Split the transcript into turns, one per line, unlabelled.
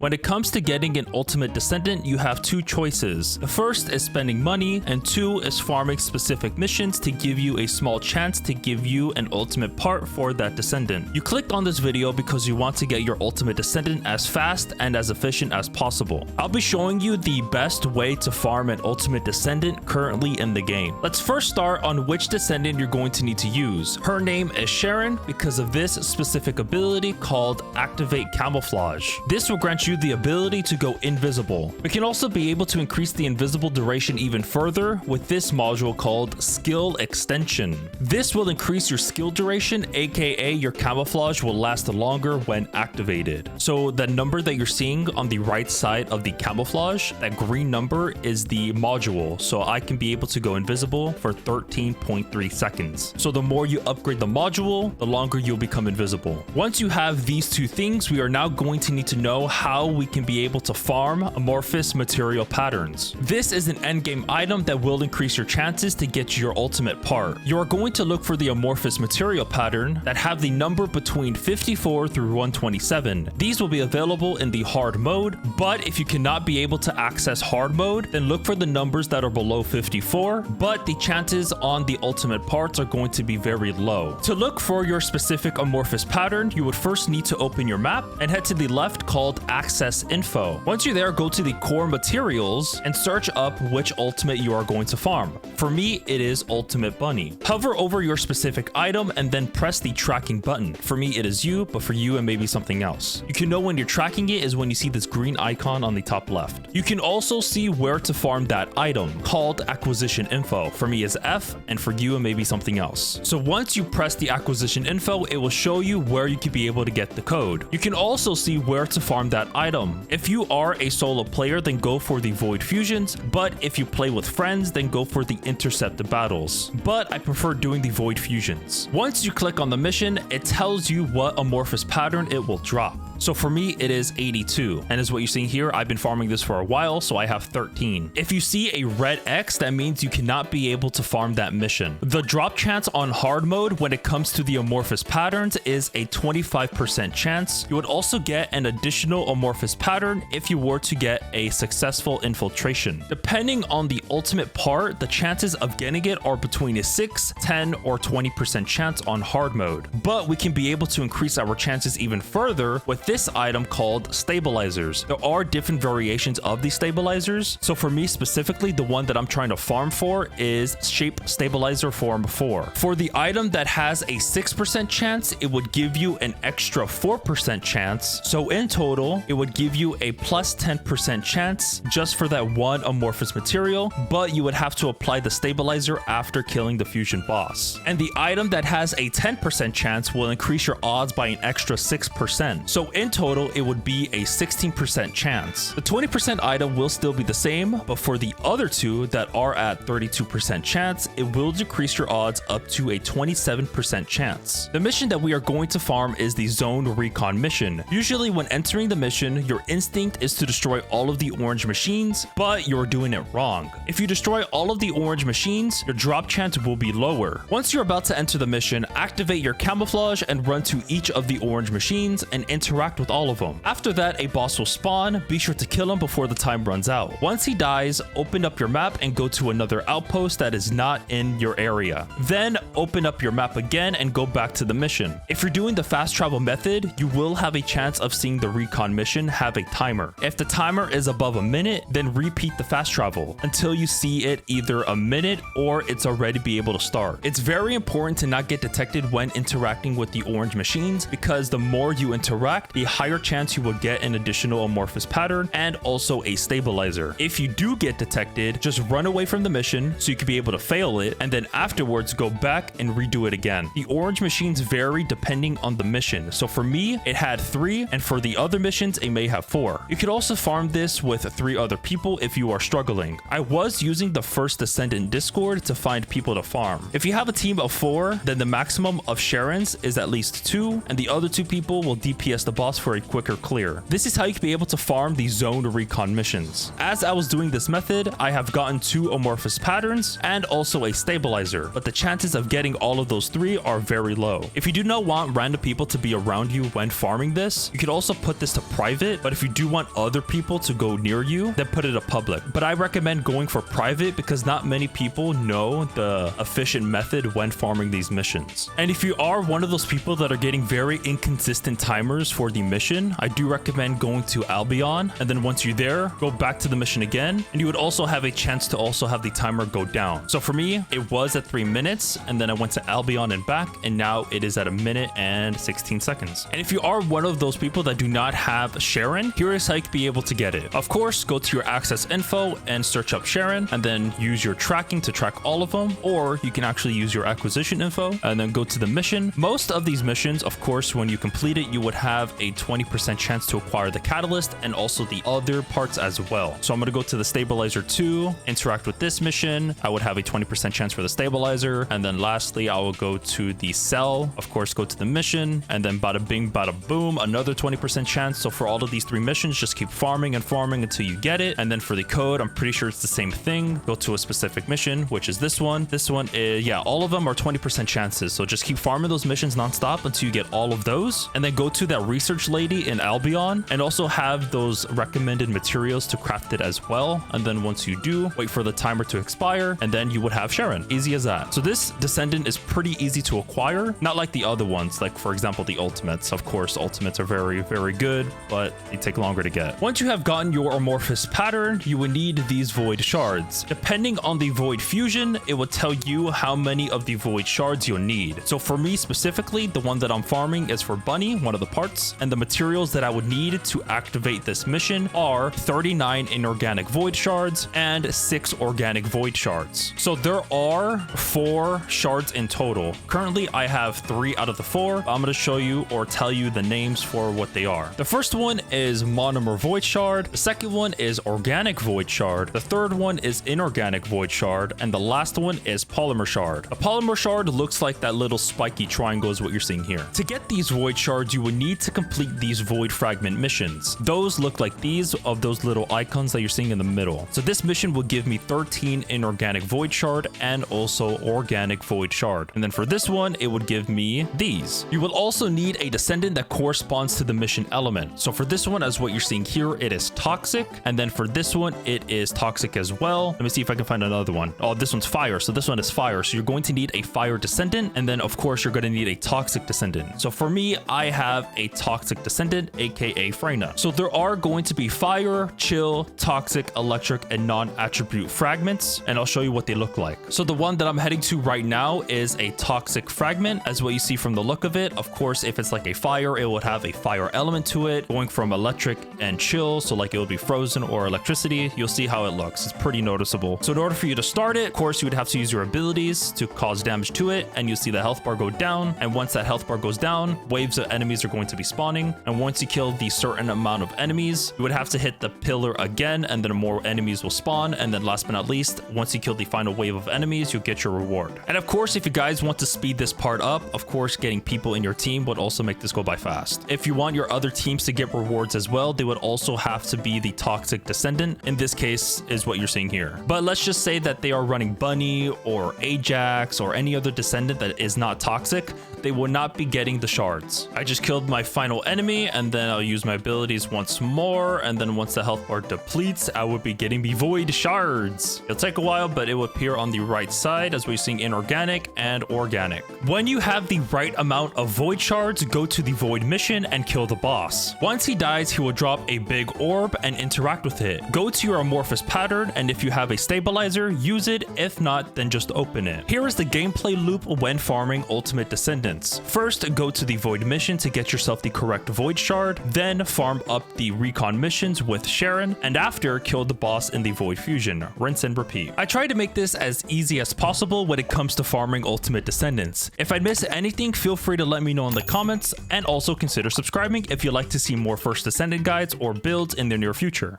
When it comes to getting an ultimate descendant, you have two choices. The first is spending money, and two is farming specific missions to give you a small chance to give you an ultimate part for that descendant. You clicked on this video because you want to get your ultimate descendant as fast and as efficient as possible. I'll be showing you the best way to farm an ultimate descendant currently in the game. Let's first start on which descendant you're going to need to use. Her name is Sharen because of this specific ability called Activate Camouflage. This will grant you the ability to go invisible. We can also be able to increase the invisible duration even further with this module called Skill Extension. This will increase your skill duration, aka your camouflage will last longer when activated. So the number that you're seeing on the right side of the camouflage, that green number is the module. So I can be able to go invisible for 13.3 seconds. So the more you upgrade the module, the longer you'll become invisible. Once you have these two things, we are now going to need to know how we can be able to farm amorphous material patterns. This is an endgame item that will increase your chances to get your ultimate part. You are going to look for the amorphous material pattern that have the number between 54 through 127. These will be available in the hard mode, but if you cannot be able to access hard mode, then look for the numbers that are below 54, but the chances on the ultimate parts are going to be very low. To look for your specific amorphous pattern, you would first need to open your map and head to the left called Access Info. Once you're there, go to the core materials and search up which ultimate you are going to farm. For me, it is Ultimate Bunny. Hover over your specific item and then press the tracking button. For me, it is you, but for you, it may be something else. You can know when you're tracking it is when you see this green icon on the top left. You can also see where to farm that item called Acquisition Info. For me, it's F, and for you, it may be something else. So once you press the Acquisition Info, it will show you where you could be able to get the code. You can also see where to farm that item. If you are a solo player, then go for the Void Fusions, but if you play with friends, then go for the Intercept battles. But I prefer doing the Void Fusions. Once you click on the mission, it tells you what amorphous pattern it will drop. So for me, it is 82. And as what you're seeing here, I've been farming this for a while, so I have 13. If you see a red X, that means you cannot be able to farm that mission. The drop chance on hard mode when it comes to the amorphous patterns is a 25% chance. You would also get an additional amorphous pattern if you were to get a successful infiltration. Depending on the ultimate part, the chances of getting it are between a 6, 10, or 20% chance on hard mode. But we can be able to increase our chances even further with this item called Stabilizers. There are different variations of these stabilizers. So for me specifically, the one that I'm trying to farm for is Shape Stabilizer Form 4. For the item that has a 6% chance, it would give you an extra 4% chance. So in total, it would give you a plus 10% chance just for that one amorphous material, but you would have to apply the stabilizer after killing the fusion boss. And the item that has a 10% chance will increase your odds by an extra 6%. So in total, it would be a 16% chance. The 20% item will still be the same, but for the other two that are at 32% chance, it will decrease your odds up to a 27% chance. The mission that we are going to farm is the Zone Recon mission. Usually when entering the mission, your instinct is to destroy all of the orange machines, but you're doing it wrong. If you destroy all of the orange machines, your drop chance will be lower. Once you're about to enter the mission, activate your camouflage and run to each of the orange machines and interact with all of them. After that, a boss will spawn. Be sure to kill him before the time runs out. Once he dies, open up your map and go to another outpost that is not in your area. Then open up your map again and go back to the mission. If you're doing the fast travel method, you will have a chance of seeing the recon mission have a timer. If the timer is above a minute, then repeat the fast travel until you see it either a minute or it's already be able to start. It's very important to not get detected when interacting with the orange machines because the more you interact, the higher chance you will get an additional amorphous pattern and also a stabilizer. If you do get detected, just run away from the mission so you can be able to fail it and then afterwards go back and redo it again. The orange machines vary depending on the mission. So for me, it had 3 and for the other missions, it may have 4. You could also farm this with 3 other people if you are struggling. I was using the first Descendant Discord to find people to farm. If you have a team of 4, then the maximum of Sharens is at least 2 and the other 2 people will DPS the boss boss for a quicker clear. This is how you can be able to farm the zone recon missions. As I was doing this method, I have gotten 2 amorphous patterns and also a stabilizer, but the chances of getting all of those 3 are very low. If you do not want random people to be around you when farming this, you could also put this to private, but if you do want other people to go near you, then put it to public. But I recommend going for private because not many people know the efficient method when farming these missions. And if you are one of those people that are getting very inconsistent timers for the mission, I do recommend going to Albion, and then once you're there, go back to the mission again, and you would also have a chance to also have the timer go down. So for me, it was at 3 minutes, and then I went to Albion and back, and now it is at 1 minute and 16 seconds. And if you are one of those people that do not have Sharen, here is how you can be able to get it. Of course, go to your access info and search up Sharen, and then use your tracking to track all of them, or you can actually use your acquisition info and then go to the mission. Most of these missions, of course, when you complete it, you would have a 20% chance to acquire the catalyst and also the other parts as well. So I'm going to go to the stabilizer 2, interact with this mission. I would have a 20% chance for the stabilizer, and then lastly I will go to the cell, of course, go to the mission, and then bada bing bada boom, another 20% chance. So for all of these 3 missions, just keep farming and farming until you get it. And then for the code, I'm pretty sure it's the same thing. Go to a specific mission, which is this one. This one is, yeah, all of them are 20% chances. So just keep farming those missions nonstop until you get all of those, and then go to that research lady in Albion and also have those recommended materials to craft it as well. And then once you do, wait for the timer to expire, and then you would have Sharen. Easy as that. So this Descendant is pretty easy to acquire, not like the other ones, like for example the ultimates. Of course, ultimates are very, very good, but they take longer to get. Once you have gotten your amorphous pattern, you will need these void shards. Depending on the void fusion, it will tell you how many of the void shards you'll need. So for me specifically, the one that I'm farming is for Bunny, one of the parts, and the materials that I would need to activate this mission are 39 inorganic void shards and 6 organic void shards. So there are 4 shards in total. Currently, I have 3 out of the 4. I'm going to show you or tell you the names for what they are. The first one is monomer void shard. The second one is organic void shard. The third one is inorganic void shard, and the last one is polymer shard. A polymer shard looks like that little spiky triangle is what you're seeing here. To get these void shards, you would need to complete these void fragment missions. Those look like these of those little icons that you're seeing in the middle. So this mission will give me 13 inorganic void shard and also organic void shard. And then for this one, it would give me these. You will also need a descendant that corresponds to the mission element. So for this one, as what you're seeing here, it is toxic. And then for this one, it is toxic as well. Let me see if I can find another one. Oh, this one's fire. So this one is fire. So you're going to need a fire descendant. And then of course, you're going to need a toxic descendant. So for me, I have a toxic descendant, aka Freyna. So there are going to be fire, chill, toxic, electric, and non-attribute fragments. And I'll show you what they look like. So the one that I'm heading to right now is a toxic fragment, as what you see from the look of it. Of course, if it's like a fire, it would have a fire element to it, going from electric and chill. So like it would be frozen or electricity. You'll see how it looks. It's pretty noticeable. So in order for you to start it, of course, you would have to use your abilities to cause damage to it. And you'll see the health bar go down. And once that health bar goes down, waves of enemies are going to be spawning. And once you kill the certain amount of enemies, you would have to hit the pillar again, and then more enemies will spawn. And then last but not least, once you kill the final wave of enemies, you'll get your reward. And of course, if you guys want to speed this part up, of course, getting people in your team would also make this go by fast. If you want your other teams to get rewards as well, they would also have to be the toxic descendant. In this case is what you're seeing here. But let's just say that they are running Bunny or Ajax or any other descendant that is not toxic, they will not be getting the shards. I just killed my final enemy, and then I'll use my abilities once more, and then once the health bar depletes, I will be getting the void shards. It'll take a while, but it will appear on the right side as we're seeing inorganic and organic. When you have the right amount of void shards, go to the void mission and kill the boss. Once he dies, he will drop a big orb and interact with it. Go to your amorphous pattern, and if you have a stabilizer, use it. If not, then just open it. Here is the gameplay loop when farming ultimate descendants. First, go to the void mission to get yourself the correct void shard, then farm up the recon missions with Sharen, and after, kill the boss in the void fusion. Rinse and repeat. I try to make this as easy as possible when it comes to farming ultimate descendants. If I miss anything, feel free to let me know in the comments, and also consider subscribing if you'd like to see more first descendant guides or builds in the near future.